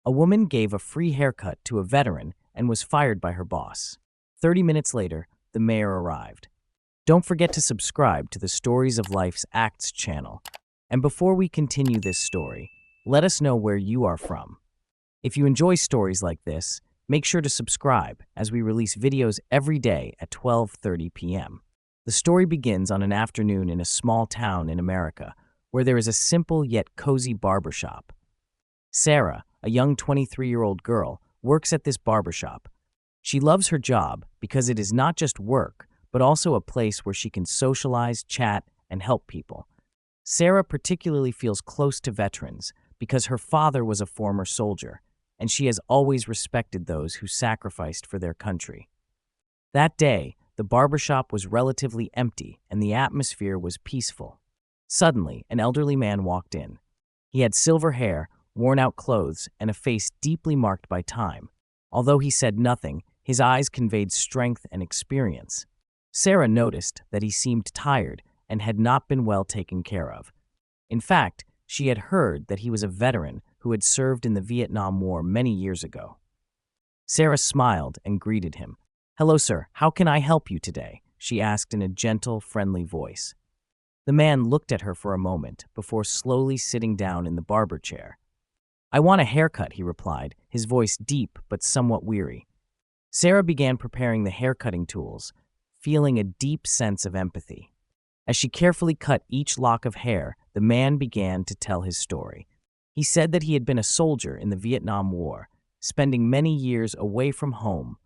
A woman gave a free haircut to a veteran and was fired by her boss. 30 minutes later, the mayor arrived. Don't forget to subscribe to the Stories of Life's Acts channel. And before we continue this story, let us know where you are from. If you enjoy stories like this, make sure to subscribe as we release videos every day at 12:30 p.m. The story begins on an afternoon in a small town in America where there is a simple yet cozy barbershop. Sarah, a young 23-year-old girl, works at this barbershop. She loves her job because it is not just work, but also a place where she can socialize, chat, and help people. Sarah particularly feels close to veterans because her father was a former soldier, and she has always respected those who sacrificed for their country. That day, the barbershop was relatively empty and the atmosphere was peaceful. Suddenly, an elderly man walked in. He had silver hair, worn-out clothes, and a face deeply marked by time. Although he said nothing, his eyes conveyed strength and experience. Sarah noticed that he seemed tired and had not been well taken care of. In fact, she had heard that he was a veteran who had served in the Vietnam War many years ago. Sarah smiled and greeted him. "Hello, sir. How can I help you today?" she asked in a gentle, friendly voice. The man looked at her for a moment before slowly sitting down in the barber chair. "I want a haircut," he replied, his voice deep but somewhat weary. Sarah began preparing the haircutting tools, feeling a deep sense of empathy. As she carefully cut each lock of hair, the man began to tell his story. He said that he had been a soldier in the Vietnam War, spending many years away from home,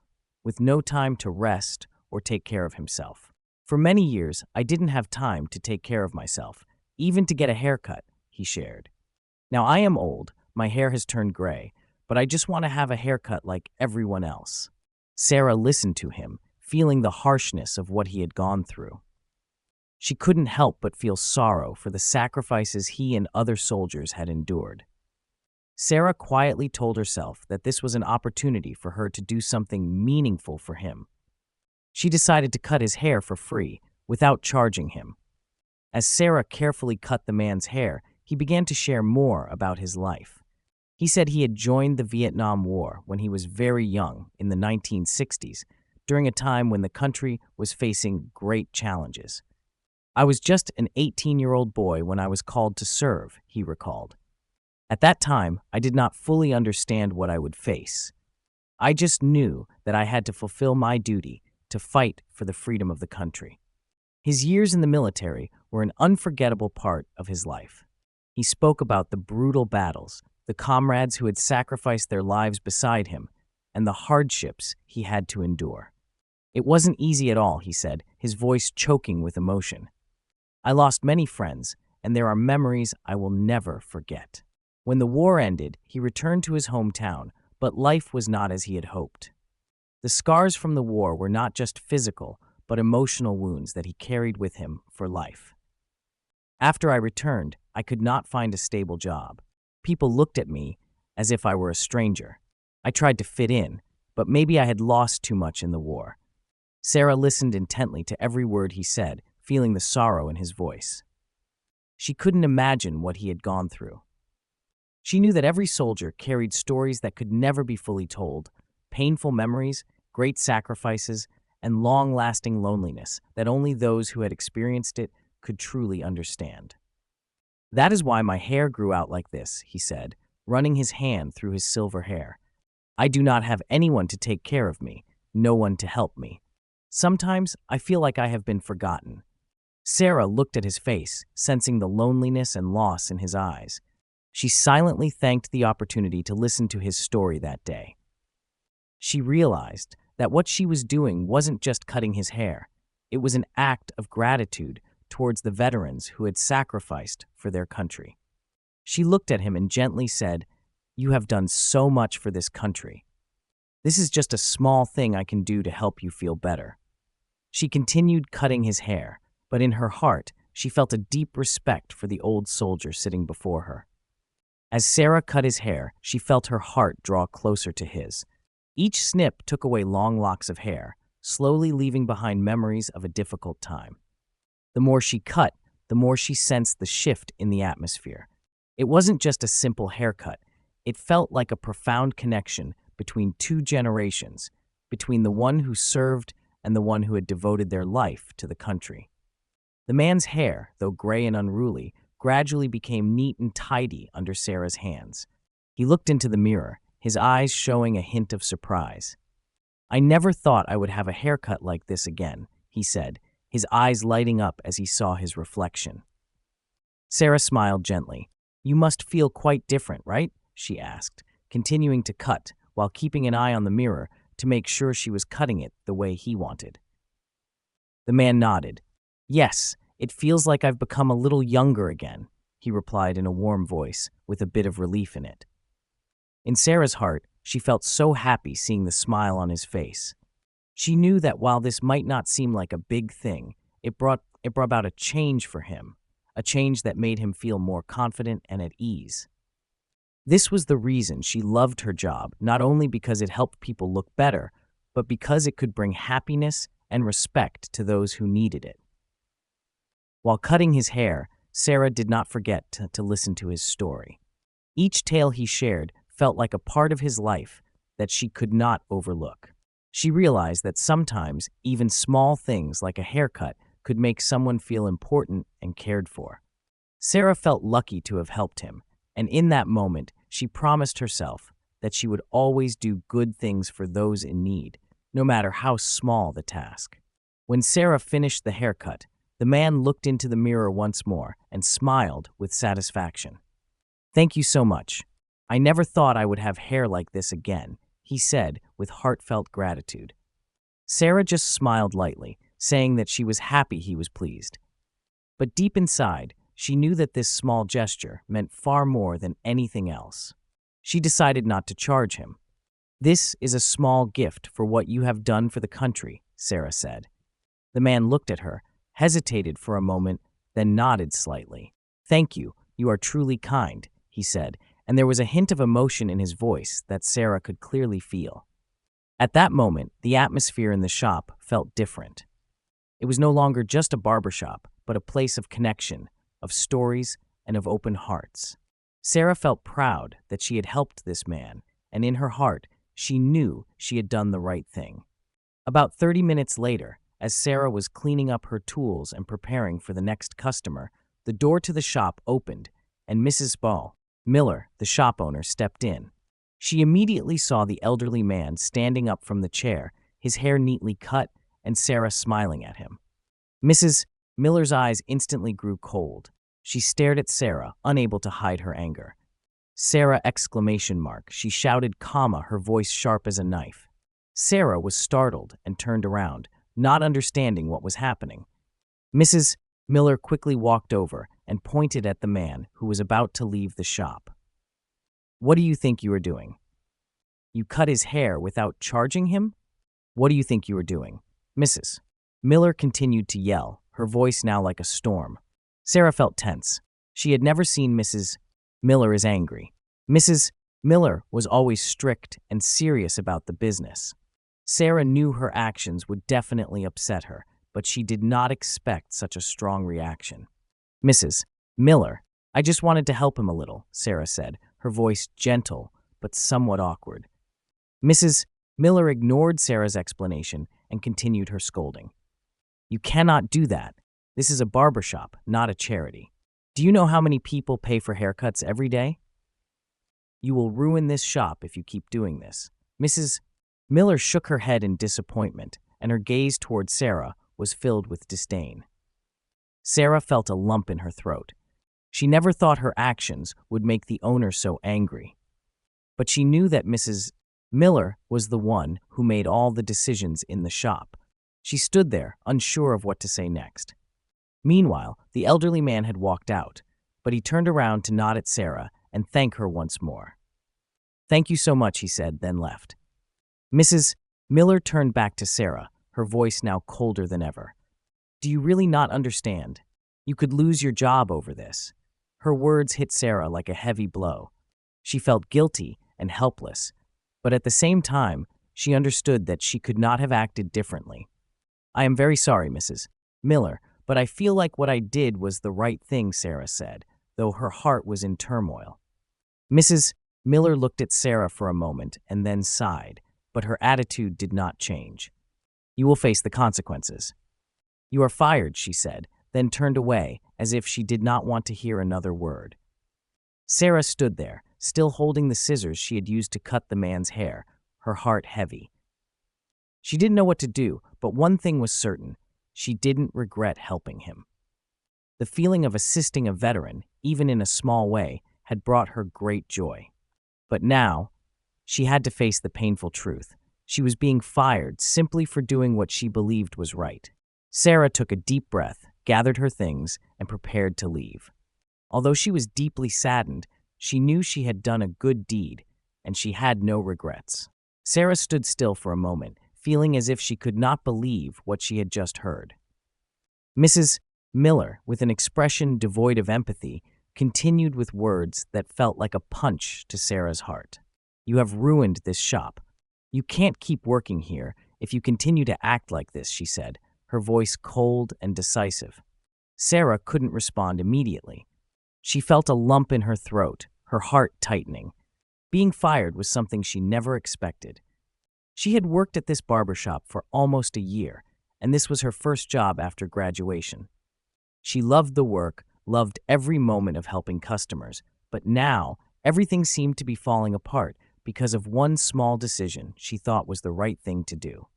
with no time to rest or take care of himself. "For many years, I didn't have time to take care of myself, even to get a haircut," he shared. "Now I am old, my hair has turned gray, but I just want to have a haircut like everyone else." Sarah listened to him, feeling the harshness of what he had gone through. She couldn't help but feel sorrow for the sacrifices he and other soldiers had endured. Sarah quietly told herself that this was an opportunity for her to do something meaningful for him. She decided to cut his hair for free, without charging him. As Sarah carefully cut the man's hair, he began to share more about his life. He said he had joined the Vietnam War when he was very young, in the 1960s, during a time when the country was facing great challenges. "I was just an 18-year-old boy when I was called to serve," he recalled. "At that time, I did not fully understand what I would face. I just knew that I had to fulfill my duty to fight for the freedom of the country." His years in the military were an unforgettable part of his life. He spoke about the brutal battles, the comrades who had sacrificed their lives beside him, and the hardships he had to endure. "It wasn't easy at all," he said, his voice choking with emotion. "I lost many friends, and there are memories I will never forget." When the war ended, he returned to his hometown, but life was not as he had hoped. The scars from the war were not just physical, but emotional wounds that he carried with him for life. "After I returned, I could not find a stable job. People looked at me as if I were a stranger. I tried to fit in, but maybe I had lost too much in the war." Sarah listened intently to every word he said, feeling the sorrow in his voice. She couldn't imagine what he had gone through. She knew that every soldier carried stories that could never be fully told, painful memories, great sacrifices, and long-lasting loneliness that only those who had experienced it could truly understand. "That is why my hair grew out like this," he said, running his hand through his silver hair. "I do not have anyone to take care of me, no one to help me. Sometimes I feel like I have been forgotten." Sarah looked at his face, sensing the loneliness and loss in his eyes. She silently thanked the opportunity to listen to his story that day. She realized that what she was doing wasn't just cutting his hair. It was an act of gratitude towards the veterans who had sacrificed for their country. She looked at him and gently said, "You have done so much for this country. This is just a small thing I can do to help you feel better." She continued cutting his hair, but in her heart, she felt a deep respect for the old soldier sitting before her. As Sarah cut his hair, she felt her heart draw closer to his. Each snip took away long locks of hair, slowly leaving behind memories of a difficult time. The more she cut, the more she sensed the shift in the atmosphere. It wasn't just a simple haircut. It felt like a profound connection between two generations, between the one who served and the one who had devoted their life to the country. The man's hair, though gray and unruly, gradually became neat and tidy under Sarah's hands. He looked into the mirror, his eyes showing a hint of surprise. "I never thought I would have a haircut like this again," he said, his eyes lighting up as he saw his reflection. Sarah smiled gently. "You must feel quite different, right?" she asked, continuing to cut while keeping an eye on the mirror to make sure she was cutting it the way he wanted. The man nodded. "Yes, it feels like I've become a little younger again," he replied in a warm voice with a bit of relief in it. In Sarah's heart, she felt so happy seeing the smile on his face. She knew that while this might not seem like a big thing, it brought about a change for him, a change that made him feel more confident and at ease. This was the reason she loved her job, not only because it helped people look better, but because it could bring happiness and respect to those who needed it. While cutting his hair, Sarah did not forget to listen to his story. Each tale he shared felt like a part of his life that she could not overlook. She realized that sometimes even small things like a haircut could make someone feel important and cared for. Sarah felt lucky to have helped him, and in that moment, she promised herself that she would always do good things for those in need, no matter how small the task. When Sarah finished the haircut, the man looked into the mirror once more and smiled with satisfaction. "Thank you so much. I never thought I would have hair like this again," he said with heartfelt gratitude. Sarah just smiled lightly, saying that she was happy he was pleased. But deep inside, she knew that this small gesture meant far more than anything else. She decided not to charge him. "This is a small gift for what you have done for the country," Sarah said. The man looked at her, hesitated for a moment, then nodded slightly. "Thank you, you are truly kind," he said, and there was a hint of emotion in his voice that Sarah could clearly feel. At that moment, the atmosphere in the shop felt different. It was no longer just a barbershop, but a place of connection, of stories, and of open hearts. Sarah felt proud that she had helped this man, and in her heart, she knew she had done the right thing. About 30 minutes later, as Sarah was cleaning up her tools and preparing for the next customer, the door to the shop opened, and Mrs. Miller, the shop owner, stepped in. She immediately saw the elderly man standing up from the chair, his hair neatly cut, and Sarah smiling at him. Mrs. Miller's eyes instantly grew cold. She stared at Sarah, unable to hide her anger. "Sarah!" ! She shouted, her voice sharp as a knife. Sarah was startled and turned around, not understanding what was happening. Mrs. Miller quickly walked over and pointed at the man who was about to leave the shop. "What do you think you are doing? You cut his hair without charging him? What do you think you are doing?" Mrs. Miller continued to yell, her voice now like a storm. Sarah felt tense. She had never seen Mrs. Miller as angry. Mrs. Miller was always strict and serious about the business. Sarah knew her actions would definitely upset her, but she did not expect such a strong reaction. "Mrs. Miller, I just wanted to help him a little," Sarah said, her voice gentle but somewhat awkward. Mrs. Miller ignored Sarah's explanation and continued her scolding. "You cannot do that. This is a barbershop, not a charity. Do you know how many people pay for haircuts every day? You will ruin this shop if you keep doing this." Mrs. Miller shook her head in disappointment, and her gaze toward Sarah was filled with disdain. Sarah felt a lump in her throat. She never thought her actions would make the owner so angry. But she knew that Mrs. Miller was the one who made all the decisions in the shop. She stood there, unsure of what to say next. Meanwhile, the elderly man had walked out, but he turned around to nod at Sarah and thank her once more. "Thank you so much," he said, then left. Mrs. Miller turned back to Sarah, her voice now colder than ever. "Do you really not understand? You could lose your job over this." Her words hit Sarah like a heavy blow. She felt guilty and helpless, but at the same time, she understood that she could not have acted differently. "I am very sorry, Mrs. Miller, but I feel like what I did was the right thing," Sarah said, though her heart was in turmoil. Mrs. Miller looked at Sarah for a moment and then sighed, but her attitude did not change. "You will face the consequences." "You are fired," she said, then turned away as if she did not want to hear another word. Sarah stood there, still holding the scissors she had used to cut the man's hair, her heart heavy. She didn't know what to do, but one thing was certain: she didn't regret helping him. The feeling of assisting a veteran, even in a small way, had brought her great joy. But now, she had to face the painful truth. She was being fired simply for doing what she believed was right. Sarah took a deep breath, gathered her things, and prepared to leave. Although she was deeply saddened, she knew she had done a good deed, and she had no regrets. Sarah stood still for a moment, feeling as if she could not believe what she had just heard. Mrs. Miller, with an expression devoid of empathy, continued with words that felt like a punch to Sarah's heart. "You have ruined this shop. You can't keep working here if you continue to act like this," she said, her voice cold and decisive. Sarah couldn't respond immediately. She felt a lump in her throat, her heart tightening. Being fired was something she never expected. She had worked at this barbershop for almost a year, and this was her first job after graduation. She loved the work, loved every moment of helping customers, but now everything seemed to be falling apart because of one small decision she thought was the right thing to do.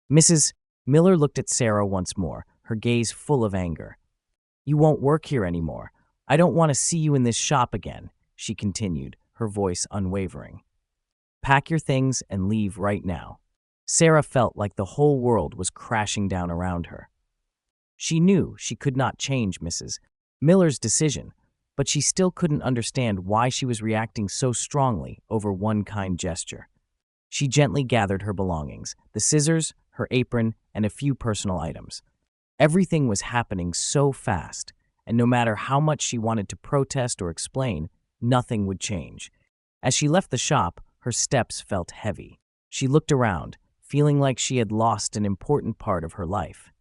Mrs. Miller looked at Sarah once more, her gaze full of anger. "You won't work here anymore. I don't want to see you in this shop again," she continued, her voice unwavering. "Pack your things and leave right now." Sarah felt like the whole world was crashing down around her. She knew she could not change Mrs. Miller's decision, but she still couldn't understand why she was reacting so strongly over one kind gesture. She gently gathered her belongings, the scissors, her apron, and a few personal items. Everything was happening so fast, and no matter how much she wanted to protest or explain, nothing would change. As she left the shop, her steps felt heavy. She looked around, feeling like she had lost an important part of her life.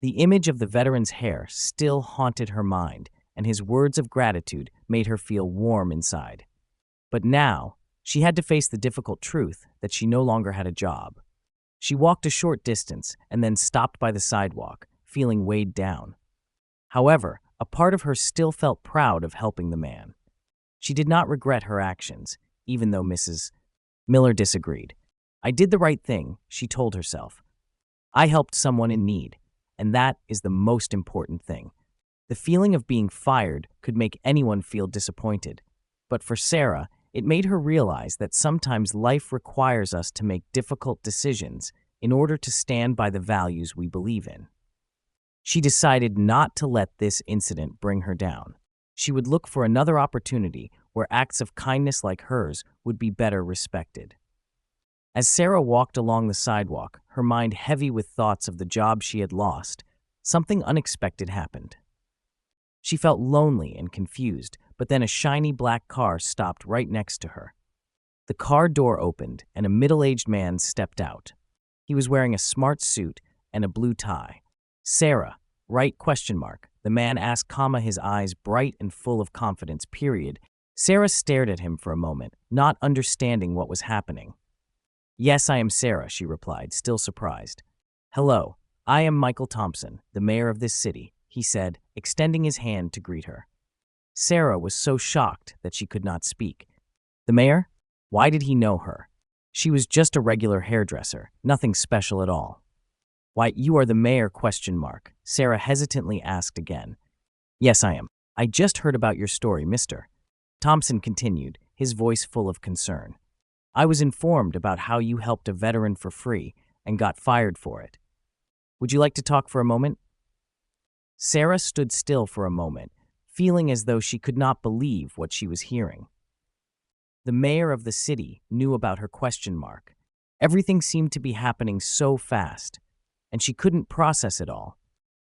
The image of the veteran's hair still haunted her mind, and his words of gratitude made her feel warm inside. But now, she had to face the difficult truth that she no longer had a job. She walked a short distance and then stopped by the sidewalk, feeling weighed down. However, a part of her still felt proud of helping the man. She did not regret her actions, even though Mrs. Miller disagreed. "I did the right thing," she told herself. "I helped someone in need, and that is the most important thing." The feeling of being fired could make anyone feel disappointed, but for Sarah, it made her realize that sometimes life requires us to make difficult decisions in order to stand by the values we believe in. She decided not to let this incident bring her down. She would look for another opportunity where acts of kindness like hers would be better respected. As Sarah walked along the sidewalk, her mind heavy with thoughts of the job she had lost, something unexpected happened. She felt lonely and confused, but then a shiny black car stopped right next to her. The car door opened, and a middle-aged man stepped out. He was wearing a smart suit and a blue tie. "Sarah, right?" ? The man asked, his eyes bright and full of confidence, period. Sarah stared at him for a moment, not understanding what was happening. "Yes, I am Sarah," she replied, still surprised. "Hello, I am Michael Thompson, the mayor of this city," he said, extending his hand to greet her. Sarah was so shocked that she could not speak. The mayor? Why did he know her? She was just a regular hairdresser, nothing special at all. "Why, you are the mayor?" Sarah hesitantly asked again. "Yes, I am. I just heard about your story, Mr. Thompson continued, his voice full of concern. "I was informed about how you helped a veteran for free and got fired for it. Would you like to talk for a moment?" Sarah stood still for a moment, feeling as though she could not believe what she was hearing. The mayor of the city knew about her ? Everything seemed to be happening so fast, and she couldn't process it all.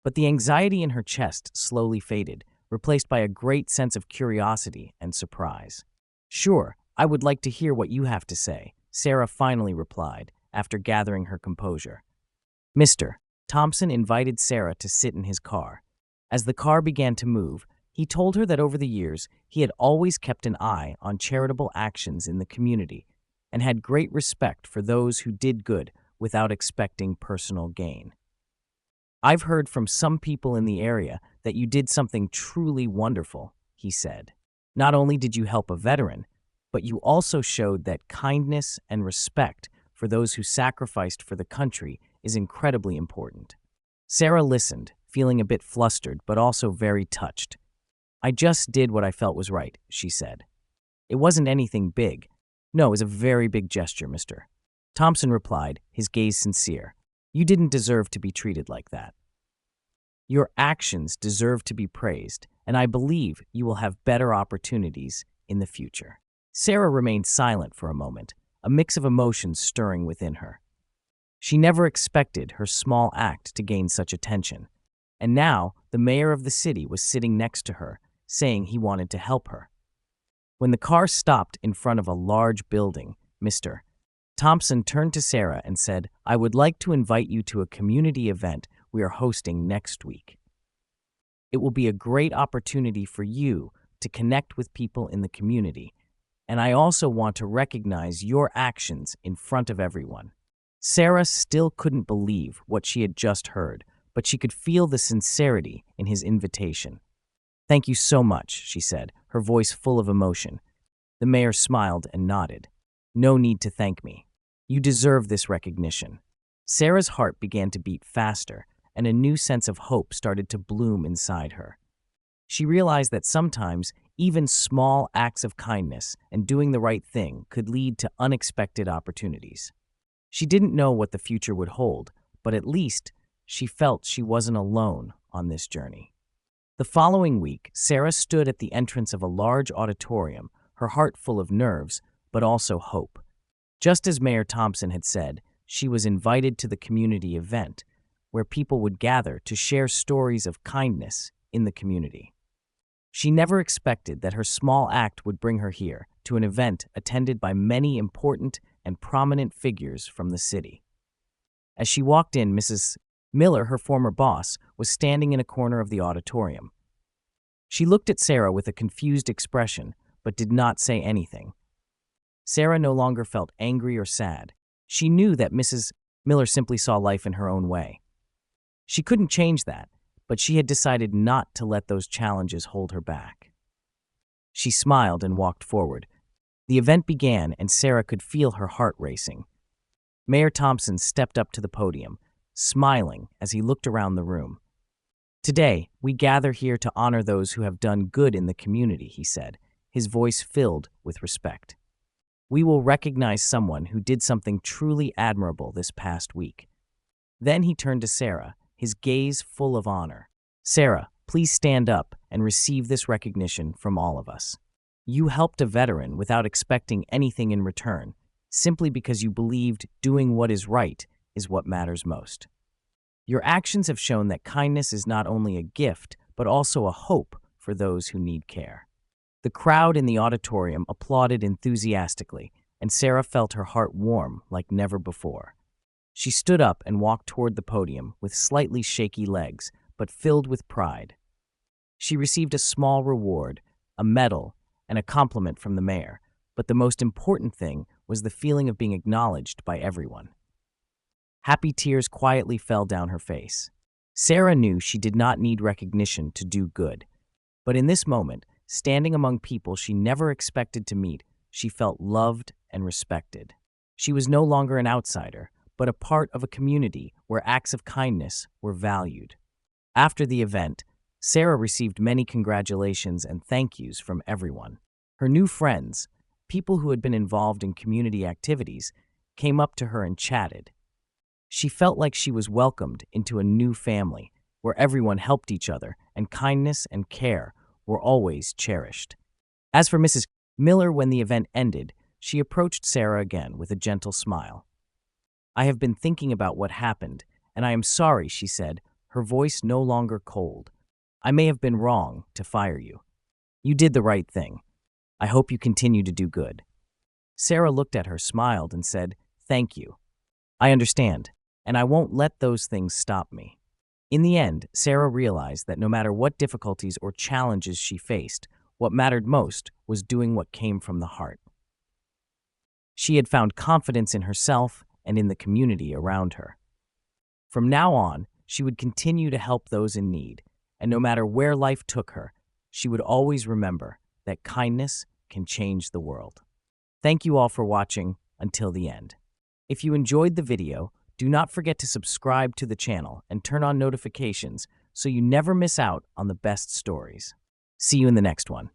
But the anxiety in her chest slowly faded, replaced by a great sense of curiosity and surprise. "Sure, I would like to hear what you have to say," Sarah finally replied, after gathering her composure. Mr. Thompson invited Sarah to sit in his car. As the car began to move, He told her that over the years, he had always kept an eye on charitable actions in the community and had great respect for those who did good without expecting personal gain. "I've heard from some people in the area that you did something truly wonderful," he said. "Not only did you help a veteran, but you also showed that kindness and respect for those who sacrificed for the country is incredibly important." Sarah listened, feeling a bit flustered but also very touched. "I just did what I felt was right," she said. "It wasn't anything big. No, it was a very big gesture, Mr. Thompson replied, his gaze sincere. "You didn't deserve to be treated like that. Your actions deserve to be praised, and I believe you will have better opportunities in the future." Sarah remained silent for a moment, a mix of emotions stirring within her. She never expected her small act to gain such attention, and now the mayor of the city was sitting next to her, saying he wanted to help her. When the car stopped in front of a large building, Mr. Thompson turned to Sarah and said, "I would like to invite you to a community event we are hosting next week. It will be a great opportunity for you to connect with people in the community, and I also want to recognize your actions in front of everyone." Sarah still couldn't believe what she had just heard, but she could feel the sincerity in his invitation. "Thank you so much," she said, her voice full of emotion. The mayor smiled and nodded. "No need to thank me. You deserve this recognition." Sarah's heart began to beat faster, and a new sense of hope started to bloom inside her. She realized that sometimes even small acts of kindness and doing the right thing could lead to unexpected opportunities. She didn't know what the future would hold, but at least she felt she wasn't alone on this journey. The following week, Sarah stood at the entrance of a large auditorium, her heart full of nerves, but also hope. Just as Mayor Thompson had said, she was invited to the community event, where people would gather to share stories of kindness in the community. She never expected that her small act would bring her here, to an event attended by many important and prominent figures from the city. As she walked in, Mrs. Miller, her former boss, was standing in a corner of the auditorium. She looked at Sarah with a confused expression, but did not say anything. Sarah no longer felt angry or sad. She knew that Mrs. Miller simply saw life in her own way. She couldn't change that, but she had decided not to let those challenges hold her back. She smiled and walked forward. The event began, and Sarah could feel her heart racing. Mayor Thompson stepped up to the podium, smiling as he looked around the room. "Today, we gather here to honor those who have done good in the community," he said, his voice filled with respect. "We will recognize someone who did something truly admirable this past week." Then he turned to Sarah, his gaze full of honor. "Sarah, please stand up and receive this recognition from all of us. You helped a veteran without expecting anything in return, simply because you believed doing what is right is what matters most. Your actions have shown that kindness is not only a gift, but also a hope for those who need care." The crowd in the auditorium applauded enthusiastically, and Sarah felt her heart warm like never before. She stood up and walked toward the podium with slightly shaky legs, but filled with pride. She received a small reward, a medal, and a compliment from the mayor, but the most important thing was the feeling of being acknowledged by everyone. Happy tears quietly fell down her face. Sarah knew she did not need recognition to do good, but in this moment, standing among people she never expected to meet, she felt loved and respected. She was no longer an outsider, but a part of a community where acts of kindness were valued. After the event, Sarah received many congratulations and thank yous from everyone. Her new friends, people who had been involved in community activities, came up to her and chatted. She felt like she was welcomed into a new family, where everyone helped each other and kindness and care were always cherished. As for Mrs. Miller, when the event ended, she approached Sarah again with a gentle smile. "I have been thinking about what happened, and I am sorry," she said, her voice no longer cold. "I may have been wrong to fire you. You did the right thing. I hope you continue to do good." Sarah looked at her, smiled, and said, "Thank you. I understand, and I won't let those things stop me." In the end, Sarah realized that no matter what difficulties or challenges she faced, what mattered most was doing what came from the heart. She had found confidence in herself and in the community around her. From now on, she would continue to help those in need, and no matter where life took her, she would always remember that kindness can change the world. Thank you all for watching until the end. If you enjoyed the video, do not forget to subscribe to the channel and turn on notifications so you never miss out on the best stories. See you in the next one.